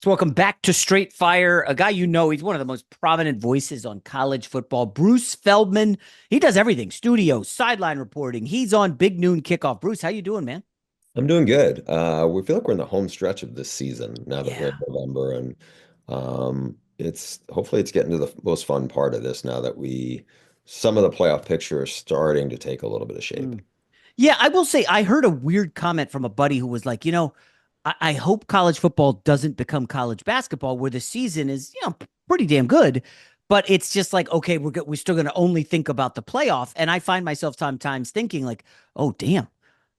So welcome back to Straight Fire. A guy you know, he's one of the most prominent voices on college football. Bruce Feldman. He does everything: studio, sideline reporting. He's on Big Noon Kickoff. Bruce, how you doing, man? I'm doing good. We feel like we're in the home stretch of this season now that we're Yeah. in November, and it's hopefully it's getting to the most fun part of this now that we some of the playoff picture is starting to take a little bit of shape. Mm. Yeah, I will say I heard a weird comment from a buddy who was like, I hope college football doesn't become college basketball where the season is, pretty damn good. But it's just like, okay, we're still going to only think about the playoff. And I find myself sometimes thinking like, oh, damn,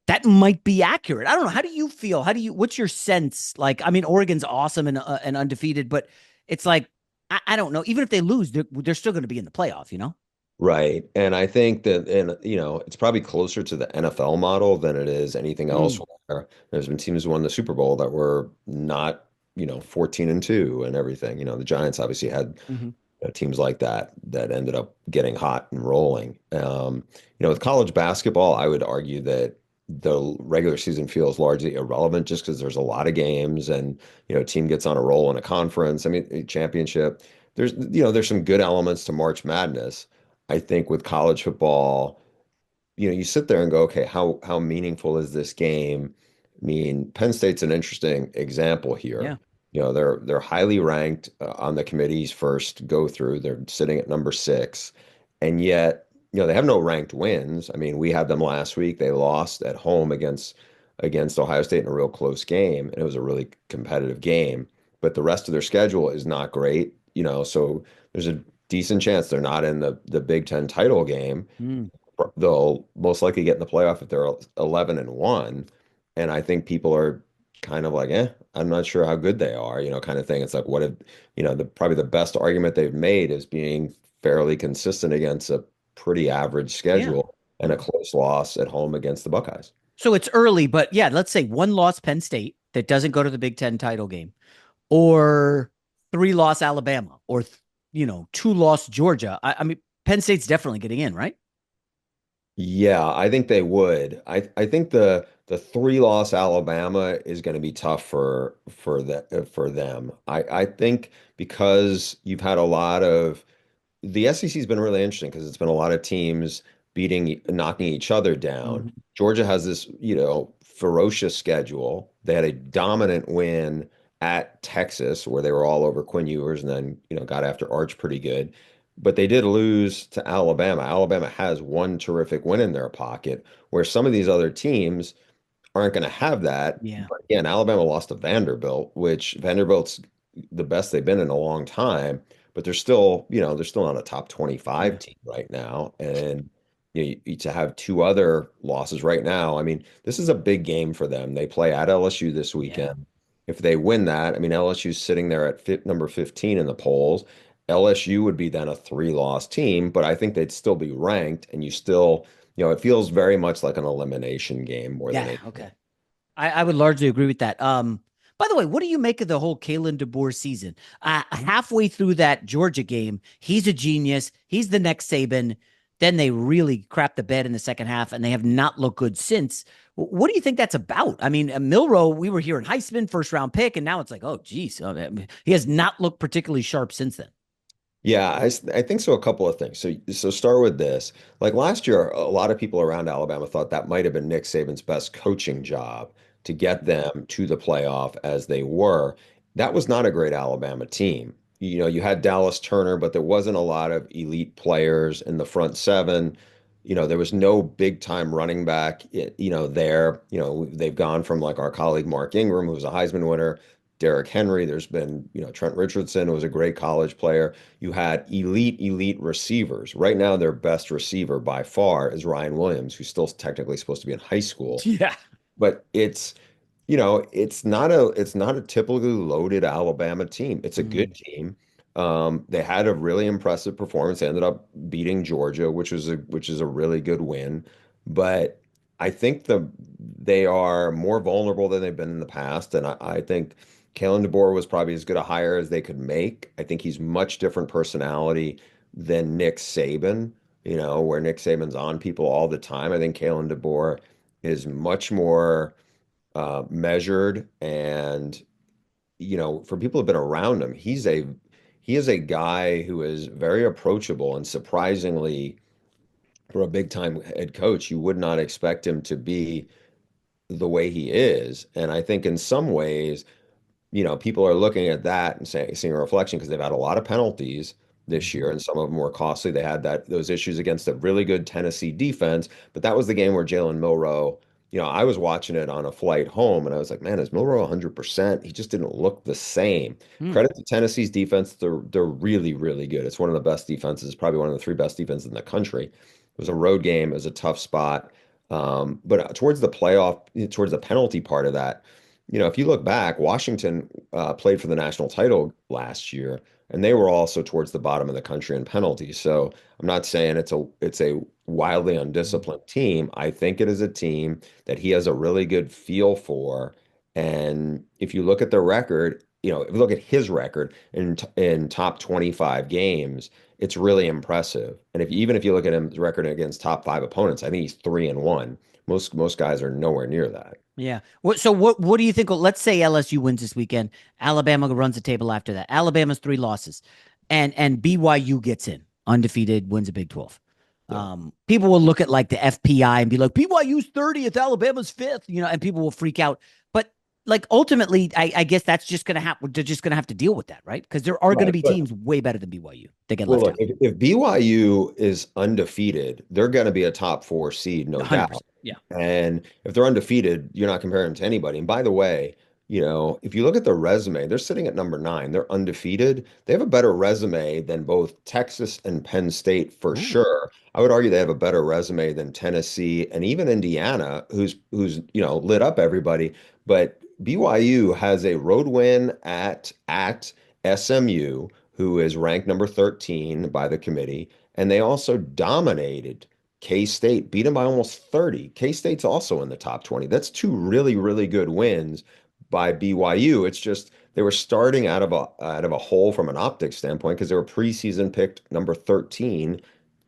that might be accurate. I don't know. How do you feel? What's your sense? Like, I mean, Oregon's awesome and undefeated, but it's like, I don't know. Even if they lose, they're still going to be in the playoff, you know? Right. And I think that, and it's probably closer to the NFL model than it is anything else Mm, where there's been teams who won the Super Bowl that were not, 14-2 and everything. The Giants obviously had hmm. teams like that ended up getting hot and rolling. With college basketball, I would argue that the regular season feels largely irrelevant just because there's a lot of games and team gets on a roll in a conference. I mean, a championship. There's some good elements to March Madness. I think with college football, you sit there and go, okay, how meaningful is this game? I mean, Penn State's an interesting example here. Yeah. They're highly ranked on the committee's first go through. They're sitting at number six, and yet, they have no ranked wins. I mean, we had them last week. They lost at home against Ohio State in a real close game, and it was a really competitive game. But the rest of their schedule is not great, so there's a decent chance they're not in the Big Ten title game. Mm. They'll most likely get in the playoff if they're 11-1. And I think people are kind of like, I'm not sure how good they are, kind of thing. It's like, what if, probably the best argument they've made is being fairly consistent against a pretty average Yeah. schedule and a close loss at home against the Buckeyes. So it's early, but yeah, let's say one loss Penn State that doesn't go to the Big Ten title game, or three loss Alabama, or two loss Georgia. I mean, Penn State's definitely getting in, right? Yeah, I think they would. I think the three-loss Alabama is going to be tough for them. I think because you've had a lot of the SEC's been really interesting because it's been a lot of teams knocking each other down. Mhm. Georgia has this, ferocious schedule. They had a dominant win at Texas where they were all over Quinn Ewers and then, got after Arch pretty good. But they did lose to Alabama. Alabama has one terrific win in their pocket, where some of these other teams aren't going to have that. Yeah. But again, Alabama lost to Vanderbilt, which Vanderbilt's the best they've been in a long time, but they're still not a top 25 Yeah. team right now. And to have two other losses right now, I mean, this is a big game for them. They play at LSU this Yeah. weekend. If they win that, I mean, LSU's sitting there at number 15 in the polls. LSU would be then a three-loss team, but I think they'd still be ranked, and it feels very much like an elimination game more than Yeah. anything. Okay. I would largely agree with that. By the way, what do you make of the whole Kalen DeBoer season? Halfway through that Georgia game, he's a genius. He's the next Saban. Then they really crap the bed in the second half, and they have not looked good since. What do you think that's about? I mean, Milroe, we were hearing Heisman, first round pick, and now it's like, oh, geez, he has not looked particularly sharp since then. Yeah, I think so. A couple of things. So start with this. Like last year, a lot of people around Alabama thought that might have been Nick Saban's best coaching job to get them to the playoff as they were. That was not a great Alabama team. You had Dallas Turner, but there wasn't a lot of elite players in the front seven. There was no big time running back, there. They've gone from like our colleague Mark Ingram, who was a Heisman winner, Derrick Henry. There's been, Trent Richardson, who was a great college player. You had elite receivers. Right now, their best receiver by far is Ryan Williams, who's still technically supposed to be in high school. Yeah. But it's not a typically loaded Alabama team. It's a good Mm, team. They had a really impressive performance. They ended up beating Georgia, which is a really good win. But I think they are more vulnerable than they've been in the past, and I think Kalen DeBoer was probably as good a hire as they could make. I think he's much different personality than Nick Saban. Where Nick Saban's on people all the time. I think Kalen DeBoer is much more measured and for people who've been around him, he is a guy who is very approachable and surprisingly for a big time head coach, you would not expect him to be the way he is. And I think in some ways, people are looking at that and seeing a reflection because they've had a lot of penalties this year, Mhm. and some of them were costly. They had those issues against a really good Tennessee defense, but that was the game where Jalen Milroe, I was watching it on a flight home, and I was like, man, is Milroe 100%? He just didn't look the same. Hmm. Credit to Tennessee's defense; they're really, really good. It's one of the best defenses, probably one of the three best defenses in the country. It was a road game. It was a tough spot. But towards the penalty part of that, if you look back, Washington played for the national title last year, and they were also towards the bottom of the country in penalties. So I'm not saying it's a wildly undisciplined team. I think it is a team that he has a really good feel for. And if you look at the record, if you look at his record in top 25 games, it's really impressive. And even if you look at his record against top five opponents, I think he's 3-1. Most guys are nowhere near that. Yeah. So what do you think? Let's say LSU wins this weekend. Alabama runs the table after that. Alabama's three losses, and BYU gets in undefeated, wins a Big 12. Yeah. People will look at like the FPI and be like, BYU's 30th, Alabama's fifth, and people will freak out. But like ultimately, I guess that's just gonna happen. They're just gonna have to deal with that, right? Because there are gonna Right. be But teams way better than BYU that get well, left look, out. if BYU is undefeated, they're going to be a top four seed, no doubt. 100%. Yeah. And if they're undefeated, you're not comparing them to anybody. And by the way, if you look at the resume, they're sitting at number nine. They're undefeated. They have a better resume than both Texas and Penn State for Ooh. sure. I would argue they have a better resume than Tennessee and even Indiana, who's lit up everybody. But BYU has a road win at SMU, who is ranked number 13 by the committee, and they also dominated K-State, beat them by almost 30. K-State's also in the top 20. That's two really, really good wins by BYU. It's just they were starting out of a hole from an optics standpoint because they were preseason picked number 13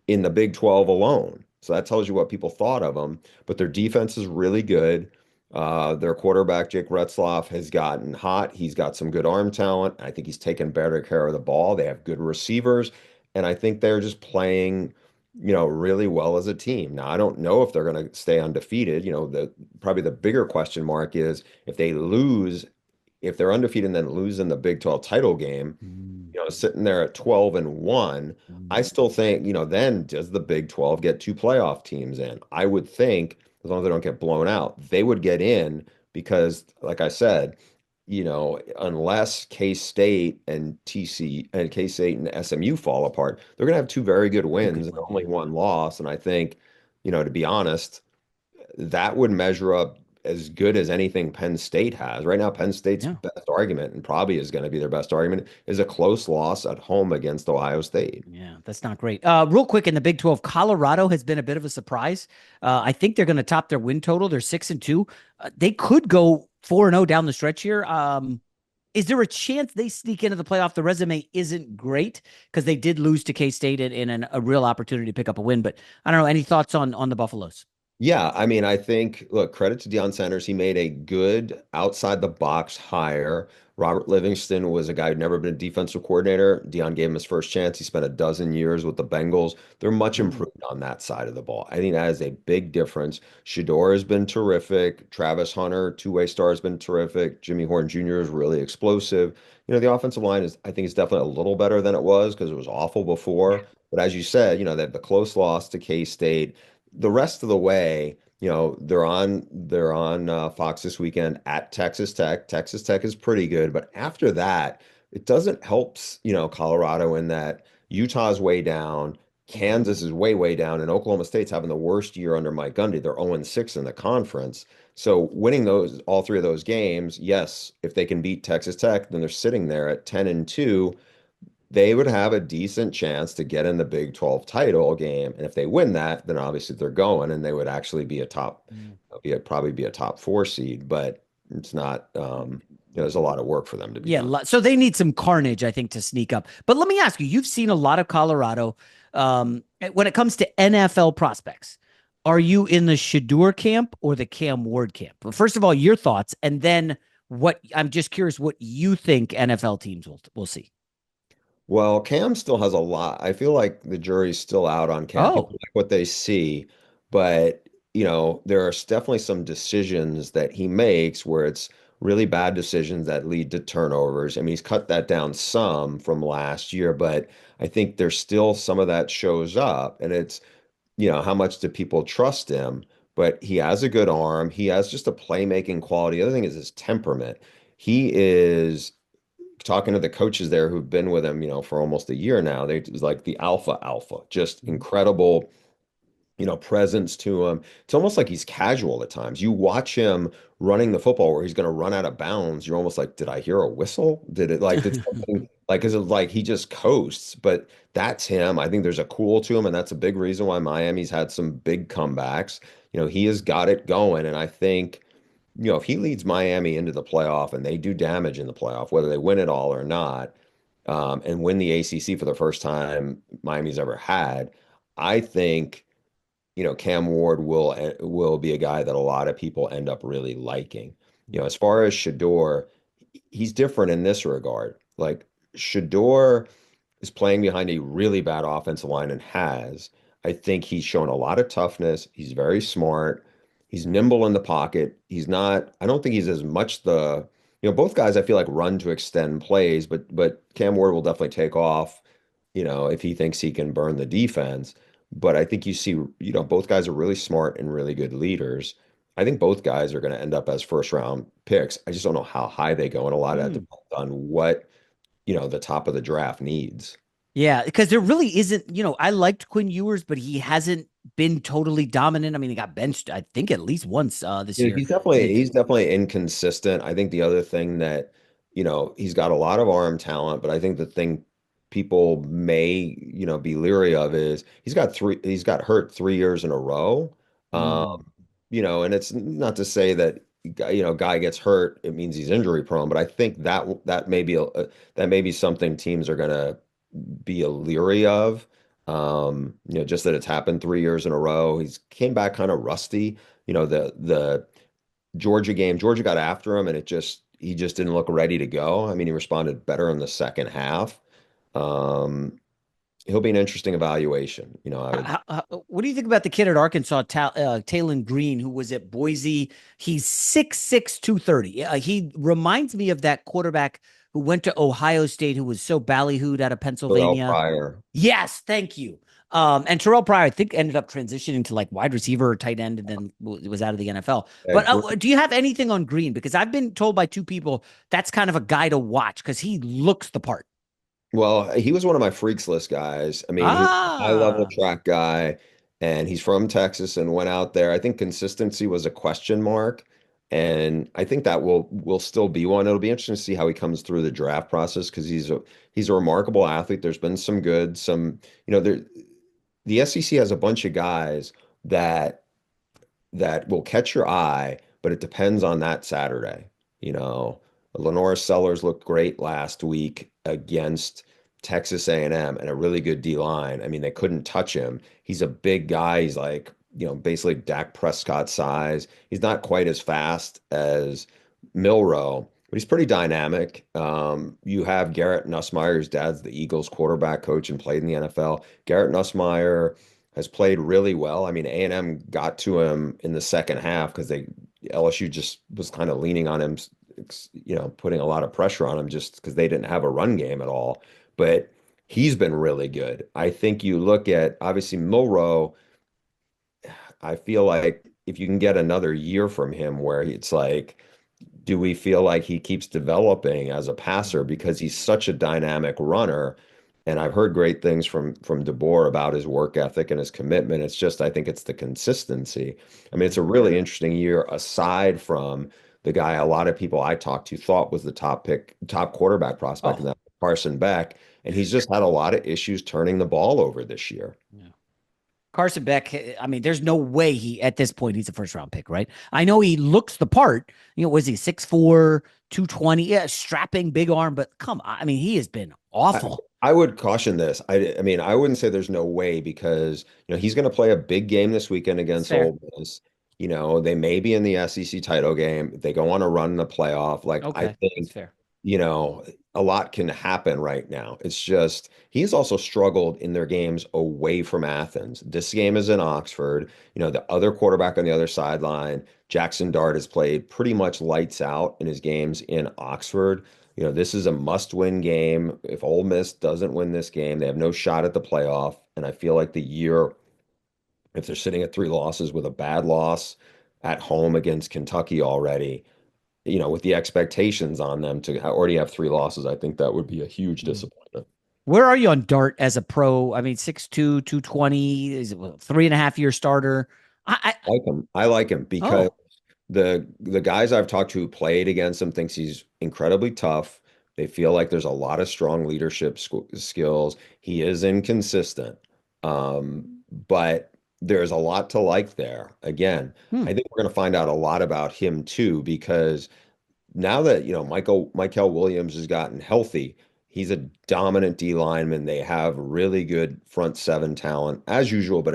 in the Big 12 alone. So that tells you what people thought of them. But their defense is really good. Their quarterback, Jake Retzloff, has gotten hot. He's got some good arm talent. I think he's taken better care of the ball. They have good receivers. And I think they're just playing, really well as a team. Now, I don't know if they're going to stay undefeated. Probably the bigger question mark is if they're undefeated and then lose in the Big 12 title game, Mm, sitting there at 12-1, I mm. still think, then does the Big 12 get two playoff teams in? I would think, as long as they don't get blown out, they would get in because, like I said, unless K-State and SMU fall apart, they're going to have two very good Two wins good and ones. only Yeah. one loss. And I think, to be honest, that would measure up as good as anything Penn State has. Right now, Penn State's Yeah. best argument, and probably is going to be their best argument, is a close loss at home against Ohio State. Yeah, that's not great. Real quick in the Big 12, Colorado has been a bit of a surprise. I think they're going to top their win total. They're 6-2. They could go 4-0 down the stretch here. Is there a chance they sneak into the playoff? The resume isn't great because they did lose to K State in a real opportunity to pick up a win. But I don't know. Any thoughts on the Buffaloes? Yeah, I mean, I think, look, credit to Deion Sanders. He made a good outside the box hire. Robert Livingston was a guy who'd never been a defensive coordinator. Deion gave him his first chance. He spent a dozen years with the Bengals. They're much Mm, improved on that side of the ball. I think that is a big difference. Shador has been terrific. Travis Hunter, two-way star, has been terrific. Jimmy Horn Jr. is really explosive. The offensive line I think, is definitely a little better than it was because it was awful yeah. before. But as you said, they have the close loss to K-State. The rest of the way, they're on Fox this weekend at Texas Tech. Texas Tech is pretty good, but after that, it doesn't help, Colorado in that Utah's way down, Mhm. Kansas is way, way down, and Oklahoma State's having the worst year under Mike Gundy. They're 0-6 in the conference. So winning all three of those games, yes, if they can beat Texas Tech, then they're sitting there at 10-2, they would have a decent chance to get in the Big 12 title game. And if they win that, then obviously they're going and they would actually probably be a top four seed, but it's not, there's a lot of work for them to be Yeah, done. so they need some carnage, I think, to sneak up. But let me ask you, you've seen a lot of Colorado. When it comes to NFL prospects, are you in the Shador camp or the Cam Ward camp? Well, first of all, your thoughts, and then what I'm just curious what you think NFL teams will see. Well, Cam still has a lot. I feel like the jury's still out on Cam. People Oh, like what they see, but there are definitely some decisions that he makes where it's really bad decisions that lead to turnovers. I mean, he's cut that down some from last year, but I think there's still some of that shows up, and it's, how much do people trust him? But he has a good arm. He has just a playmaking quality. The other thing is his temperament. He is talking to the coaches there who've been with him, for almost a year now. They was like the alpha, just incredible, presence to him. It's almost like he's casual at times. You watch him running the football where he's going to run out of bounds. You're almost like, did I hear a whistle? Did something like, because it's like he just coasts, but that's him. I think there's a cool to him, and that's a big reason why Miami's had some big comebacks. He has got it going, and I think if he leads Miami into the playoff and they do damage in the playoff, whether they win it all or not, and win the ACC for the first time Miami's ever had, I think, Cam Ward will be a guy that a lot of people end up really liking. As far as Shador, he's different in this regard. Like Shador is playing behind a really bad offensive line and has. I think he's shown a lot of toughness. He's very smart. He's nimble in the pocket. I don't think he's as much both guys I feel like run to extend plays, but Cam Ward will definitely take off, if he thinks he can burn the defense. But I think you see, both guys are really smart and really good leaders. I think both guys are going to end up as first round picks. I just don't know how high they go, and a lot of that hmm. depends on what, the top of the draft needs. Yeah, because there really isn't, I liked Quinn Ewers, but he hasn't been totally dominant. I mean, he got benched, I think, at least once this Yeah, year. he's It, definitely inconsistent. I think the other thing that, he's got a lot of arm talent, but I think the thing people may, be leery of is he's got hurt 3 years in a row. Um, mm, and it's not to say that guy gets hurt, it means he's injury prone, but I think that may be that may be something teams are gonna be leery of. Just that it's happened 3 years in a row. He's came back kind of rusty. The Georgia game, Georgia got after him, and he just didn't look ready to go. I mean, he responded better in the second half. Um, he'll be an interesting evaluation. I would. what do you think about the kid at Arkansas, Talon Green, who was at Boise? He's 6'6", 230. He reminds me of that quarterback who went to Ohio State, who was so ballyhooed out of Terrell Pennsylvania. Pryor. Yes, thank you. And Terrell Pryor, I think, ended up transitioning to like wide receiver or tight end, and then was out of the NFL. Yeah, But do you have anything on Green? Because I've been told by two people that's kind of a guy to watch because he looks the part. well, he was one of my freaks list guys. I mean, he was a high level Ah, track guy, and he's from Texas and went out there. I think consistency was a question mark, and I think that will still be one. It'll be interesting to see how he comes through the draft process because he's a remarkable athlete. There's been some good, some there. The SEC has a bunch of guys that will catch your eye, but it depends on that Saturday. You know, Lenore Sellers looked great last week against Texas A&M and M and a really good D line. I mean, they couldn't touch him. He's a big guy. He's like, basically Dak Prescott size. He's not quite as fast as Milrow, but he's pretty dynamic. You have Garrett Nussmeier, whose dad's the Eagles quarterback coach and played in the NFL. Garrett Nussmeier has played really well. I mean, A&M got to him in the second half because LSU just was kind of leaning on him, putting a lot of pressure on him just because they didn't have a run game at all. But he's been really good. I think you look at obviously Milrow. I feel like if you can get another year from him where it's like, do we feel like he keeps developing as a passer because he's such a dynamic runner? And I've heard great things from DeBoer about his work ethic and his commitment. It's just I think it's the consistency. I mean, it's a really interesting year aside from the guy a lot of people I talked to thought was the top quarterback prospect, and oh, that Carson Beck. And he's just had a lot of issues turning the ball over this year. yeah. Carson Beck, I mean, there's no way at this point, he's a first round pick, right? I know he looks the part. Was he 6'4", 220? Yeah, strapping, big arm, but come on. I mean, he has been I, awful. I would caution this. I mean, I wouldn't say there's no way because he's going to play a big game this weekend It's against fair. Ole Miss. They may be in the SEC title game. They go on a run in the playoff. Like, I Okay, that's think, fair. you know, a lot can happen right now. It's just he's also struggled in their games away from Athens. This game is in Oxford. The other quarterback on the other sideline, Jackson Dart, has played pretty much lights out in his games in Oxford. This is a must-win game. If Ole Miss doesn't win this game, they have no shot at the playoff. And I feel like the year if they're sitting at 3 losses with a bad loss at home against Kentucky already, with the expectations on them to already have 3 losses, I think that would be a huge Mm. disappointment. Where are you on Dart as a pro? I mean, 6'2", 220, is it 3.5 year starter? I like him because Oh, the guys I've talked to who played against him thinks he's incredibly tough. They feel like there's a lot of strong leadership skills. He is inconsistent, but there's a lot to like there. Again, hmm. I think we're going to find out a lot about him too because now that Michael Williams has gotten healthy, he's a dominant D lineman. They have really good front seven talent as usual, but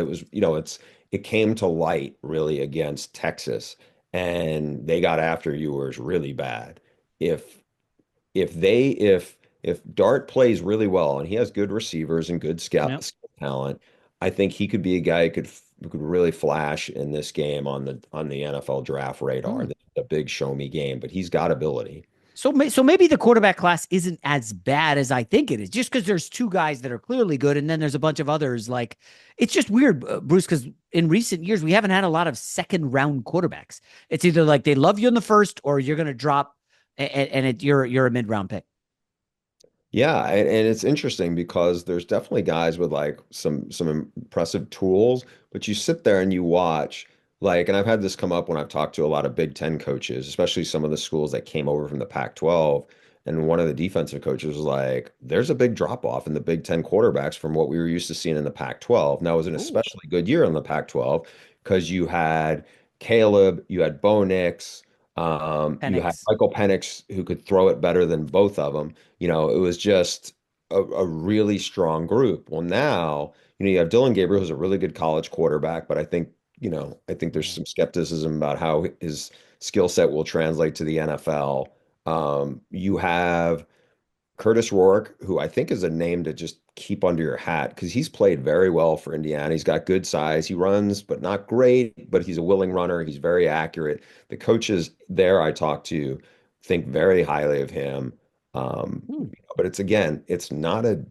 it came to light really against Texas, and they got after Ewers really bad. If if Dart plays really well and he has good receivers and good Yep. skill talent, I think he could be a guy who could really flash in this game on the NFL draft radar. Hmm. The big show me game, but he's got ability. So maybe the quarterback class isn't as bad as I think it is, just because there's two guys that are clearly good, and then there's a bunch of others. Like it's just weird, Bruce, because in recent years we haven't had a lot of second round quarterbacks. It's either like they love you in the first, or you're going to drop, you're a mid round pick. Yeah, and it's interesting because there's definitely guys with like some impressive tools, but you sit there and you watch like, and I've had this come up when I've talked to a lot of Big Ten coaches, especially some of the schools that came over from the Pac-12, and one of the defensive coaches was like, "There's a big drop off in the Big Ten quarterbacks from what we were used to seeing in the Pac-12." Now it was an Ooh, especially good year in the Pac-12 because you had Caleb, you had Bo Nix, you had Penix. Michael Penix who could throw it better than both of them. It was just a really strong group. Well, now, you have Dylan Gabriel, who's a really good college quarterback, but I think there's Yeah. some skepticism about how his skill set will translate to the NFL. You have Curtis Rourke, who I think is a name to just keep under your hat because he's played very well for Indiana. He's got good size. He runs, but not great, but he's a willing runner. He's very accurate. The coaches there I talked to think very highly of him. Hmm. But it's not a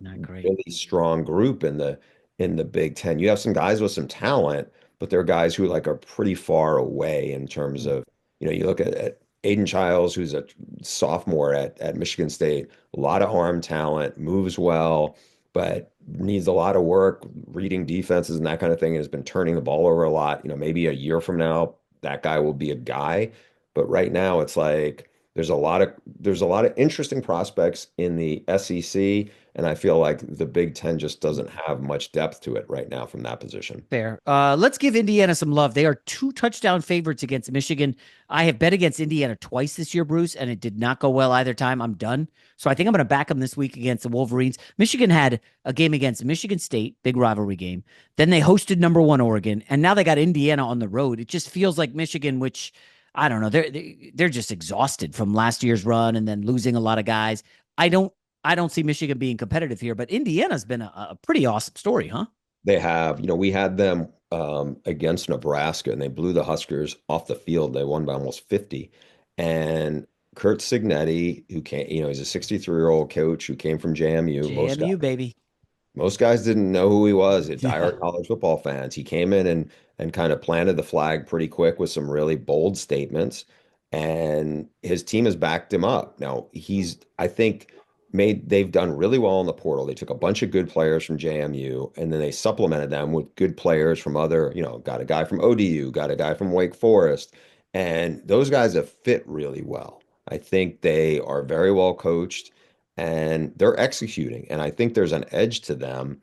Not great. really strong group in the Big Ten. You have some guys with some talent, but they're guys who like are pretty far away in terms Hmm. of, you look at Aiden Childs, who's a sophomore at Michigan State, a lot of arm talent, moves well, but needs a lot of work reading defenses and that kind of thing, and has been turning the ball over a lot. Maybe a year from now, that guy will be a guy. But right now, it's like there's a lot of interesting prospects in the SEC, and I feel like the Big Ten just doesn't have much depth to it right now from that position. Fair. Let's give Indiana some love. They are 2 touchdown favorites against Michigan. I have bet against Indiana twice this year, Bruce, and it did not go well either time. I'm done. So I think I'm going to back them this week against the Wolverines. Michigan had a game against Michigan State, big rivalry game. Then they hosted number one Oregon, and now they got Indiana on the road. It just feels like Michigan, which I don't know, they're just exhausted from last year's run and then losing a lot of guys. I don't I don't see Michigan being competitive here, but Indiana's been a pretty awesome story, huh? They have, we had them against Nebraska and they blew the Huskers off the field. They won by almost 50. And Kurt Signetti, who came, he's a 63-year-old coach who came from JMU. JMU, baby. Most guys didn't know who he was, Yeah. diehard college football fans. He came in and kind of planted the flag pretty quick with some really bold statements, and his team has backed him up. Now I think, they've done really well in the portal. They took a bunch of good players from JMU, and then they supplemented them with good players from other, got a guy from ODU, got a guy from Wake Forest, and those guys have fit really well. I think they are very well coached and they're executing. And I think there's an edge to them.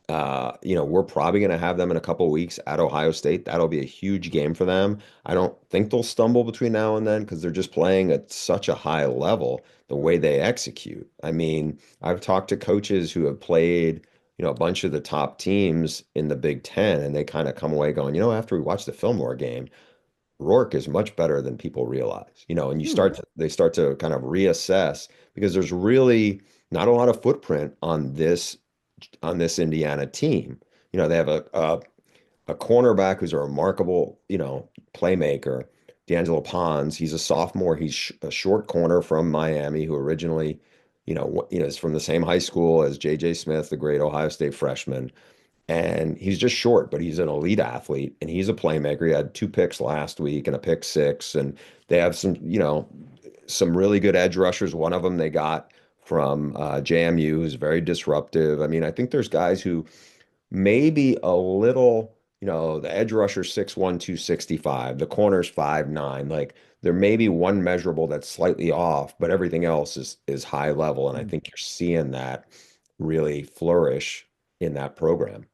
We're probably going to have them in a couple of weeks at Ohio State. That'll be a huge game for them. I don't think they'll stumble between now and then because they're just playing at such a high level the way they execute. I mean, I've talked to coaches who have played, a bunch of the top teams in the Big Ten, and they kind of come away going, after we watch the Fillmore game, Rourke is much better than people realize, and Hmm. they start to kind of reassess because there's really not a lot of footprint on this Indiana team. They have a cornerback who's a remarkable, playmaker, D'Angelo Pons. He's a sophomore. He's a short corner from Miami who originally, is from the same high school as J.J. Smith, the great Ohio State freshman. And he's just short, but he's an elite athlete and he's a playmaker. He had two picks last week and a pick six. And they have some really good edge rushers. One of them they got from JMU, who's very disruptive. I mean, I think there's guys who maybe a little, the edge rusher 6'1", 265, the corner's 5'9". Like there may be one measurable that's slightly off, but everything else is high level. And I think you're seeing that really flourish in that program.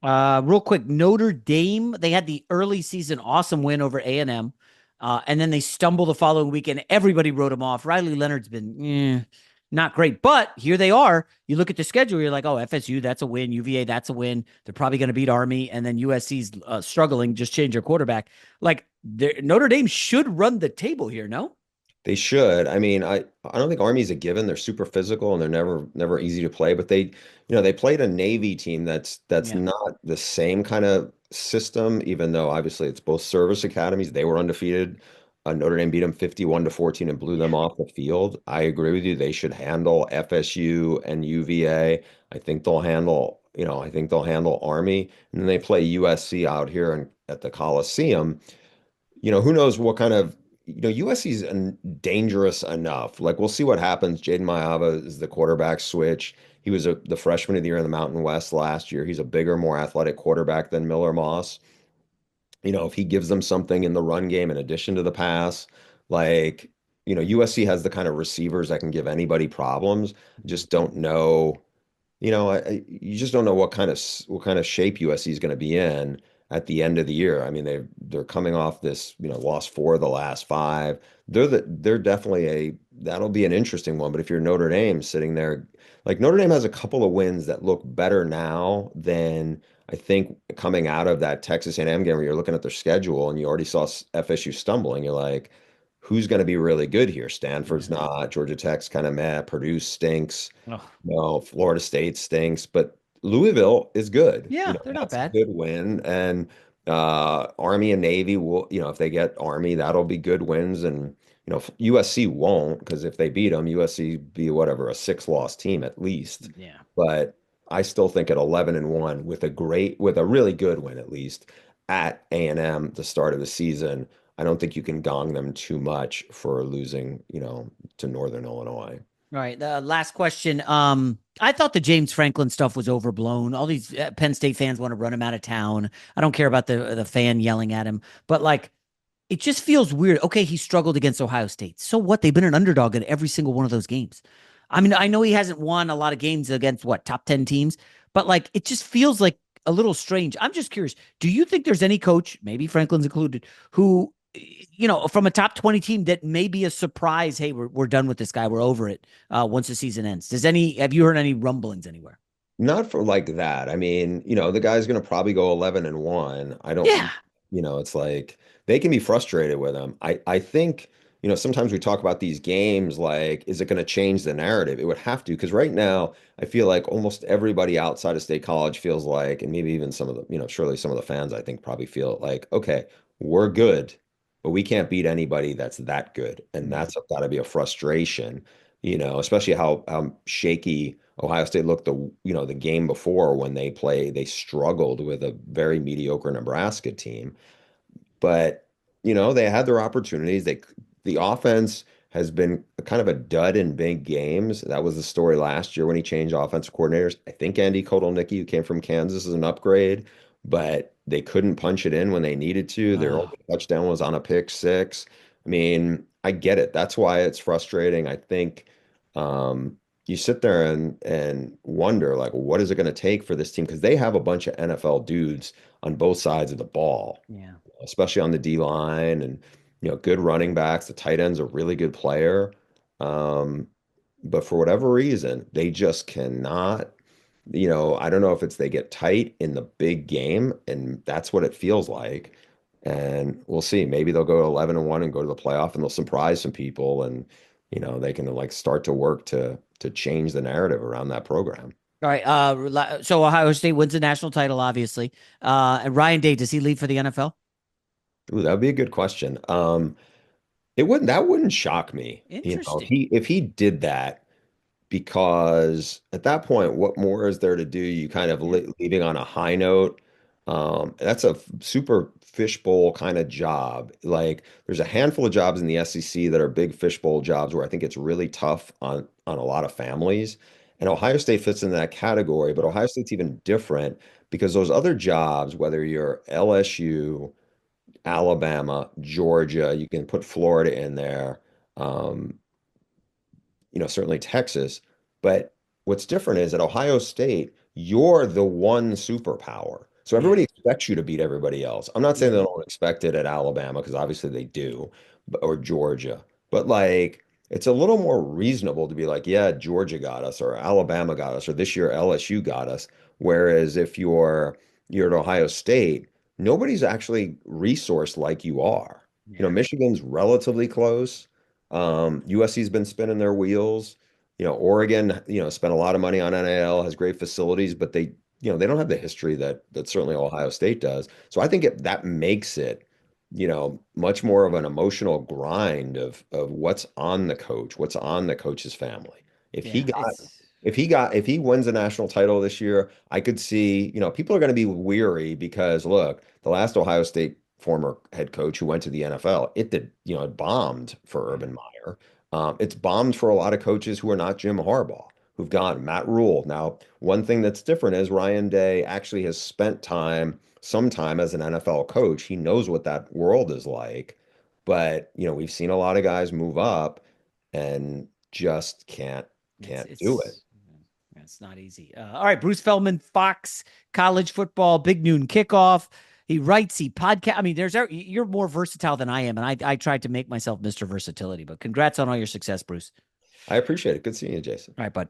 Real quick, Notre Dame, they had the early season awesome win over A&M. And then they stumble the following weekend. Everybody wrote him off. Riley Leonard's been not great, but here they are. You look at the schedule, you're like, oh, FSU, that's a win. UVA, that's a win. They're probably going to beat Army. And then USC's struggling, just change their quarterback. Like Notre Dame should run the table here, no? They should. I mean, I don't think Army's a given. They're super physical and they're never easy to play. But they played a Navy team that's Yeah. not the same kind of system, even though obviously it's both service academies. They were undefeated. Notre Dame beat them 51-14 and blew them Yeah. off the field. I agree with you. They should handle FSU and UVA. I think they'll handle Army. And then they play USC out here at the Coliseum. Who knows what kind of, USC's dangerous enough. Like we'll see what happens. Jaden Mayava is the quarterback switch. He was the freshman of the year in the Mountain West last year. He's a bigger, more athletic quarterback than Miller Moss. If he gives them something in the run game in addition to the pass, like, USC has the kind of receivers that can give anybody problems. Just don't know. You just don't know what kind of shape USC is going to be in at the end of the year. I mean, they're coming off this, lost four of the last five. They're definitely that'll be an interesting one. But if you're Notre Dame sitting there, like Notre Dame has a couple of wins that look better now than I think coming out of that Texas A&M game where you're looking at their schedule and you already saw FSU stumbling. You're like, who's going to be really good here? Stanford's Yeah. not. Georgia Tech's kind of meh. Purdue stinks. Oh, No, Florida State stinks, but Louisville is good. yeah, they're not That's a bad. good win. And Army and Navy will, if they get Army, that'll be good wins. And, USC won't because if they beat them, USC be whatever, a six-loss team at least. Yeah. But I still think at 11-1 with a really good win at least at A&M the start of the season, I don't think you can gong them too much for losing, to Northern Illinois. All right. The last question. I thought the James Franklin stuff was overblown. All these Penn State fans want to run him out of town. I don't care about the fan yelling at him, but like it just feels weird. Okay, he struggled against Ohio State. So what? They've been an underdog in every single one of those games. I mean, I know he hasn't won a lot of games against what, top 10 teams, but like it just feels like a little strange. I'm just curious. Do you think there's any coach, maybe Franklin's included, who from a top 20 team that may be a surprise, hey, we're done with this guy. We're over it once the season ends. Have you heard any rumblings anywhere? Not for like that. I mean, the guy's going to probably go 11-1. I Yeah. don't, it's like they can be frustrated with him. I think, sometimes we talk about these games like, is it going to change the narrative? It would have to, because right now, I feel like almost everybody outside of State College feels like, and maybe even some of the, surely some of the fans, I think, probably feel like, okay, we're good, but we can't beat anybody that's that good. And Mm, that's got to be a frustration, especially how shaky Ohio State looked the game before when they struggled with a very mediocre Nebraska team. But, they had their opportunities. The offense has been kind of a dud in big games. That was the story last year when he changed offensive coordinators. I think Andy Kotelnicki, who came from Kansas, is an upgrade, but they couldn't punch it in when they needed to. Their uh, only touchdown was on a pick six. I mean, I get it. That's why it's frustrating. I think you sit there and wonder, like, what is it going to take for this team? Because they have a bunch of NFL dudes on both sides of the ball, yeah. especially on the D line and good running backs. The tight end's a really good player. Um, but for whatever reason, they just cannot. I don't know if it's they get tight in the big game, and that's what it feels like. And we'll see. Maybe they'll go 11-1 and go to the playoff, and they'll surprise some people, and they can like start to work to change the narrative around that program. All right. So Ohio State wins the national title, obviously. And Ryan Day, does he leave for the NFL? Ooh, that would be a good question. That wouldn't shock me. If Interesting. he did that, because at that point, what more is there to do? You kind of Yeah. leaving on a high note. That's a super fishbowl kind of job. Like there's a handful of jobs in the SEC that are big fishbowl jobs where I think it's really tough on a lot of families. And Ohio State fits in that category, but Ohio State's even different because those other jobs, whether you're LSU, Alabama, Georgia, you can put Florida in there. Um, certainly Texas. But what's different is at Ohio State, you're the one superpower. So Yeah. everybody expects you to beat everybody else. I'm not saying they Hmm. don't expect it at Alabama, because obviously they do, or Georgia. But like, it's a little more reasonable to be like, yeah, Georgia got us, or Alabama got us, or this year LSU got us. Whereas if you're at Ohio State, nobody's actually resourced like you are. Yeah. Michigan's relatively close. USC's been spinning their wheels. Oregon, spent a lot of money on NIL, has great facilities, but they don't have the history that certainly Ohio State does. So I think that makes it, much more of an emotional grind of what's on the coach, what's on the coach's family. If he Yeah. got It's if he wins a national title this year, I could see, people are going to be weary because look, the last Ohio State former head coach who went to the NFL, it bombed for yeah. Urban Meyer. It's bombed for a lot of coaches who are not Jim Harbaugh, who've gone. Matt Rule. Now, one thing that's different is Ryan Day actually has spent some time as an NFL coach. He knows what that world is like. But, we've seen a lot of guys move up and just It's can't do it. it's it's not easy. All right, Bruce Feldman, Fox College Football, Big Noon Kickoff. He writes, he podcast. I mean, you're more versatile than I am, and I tried to make myself Mr. Versatility. But congrats on all your success, Bruce. I appreciate it. Good seeing you, Jason. All right, bud.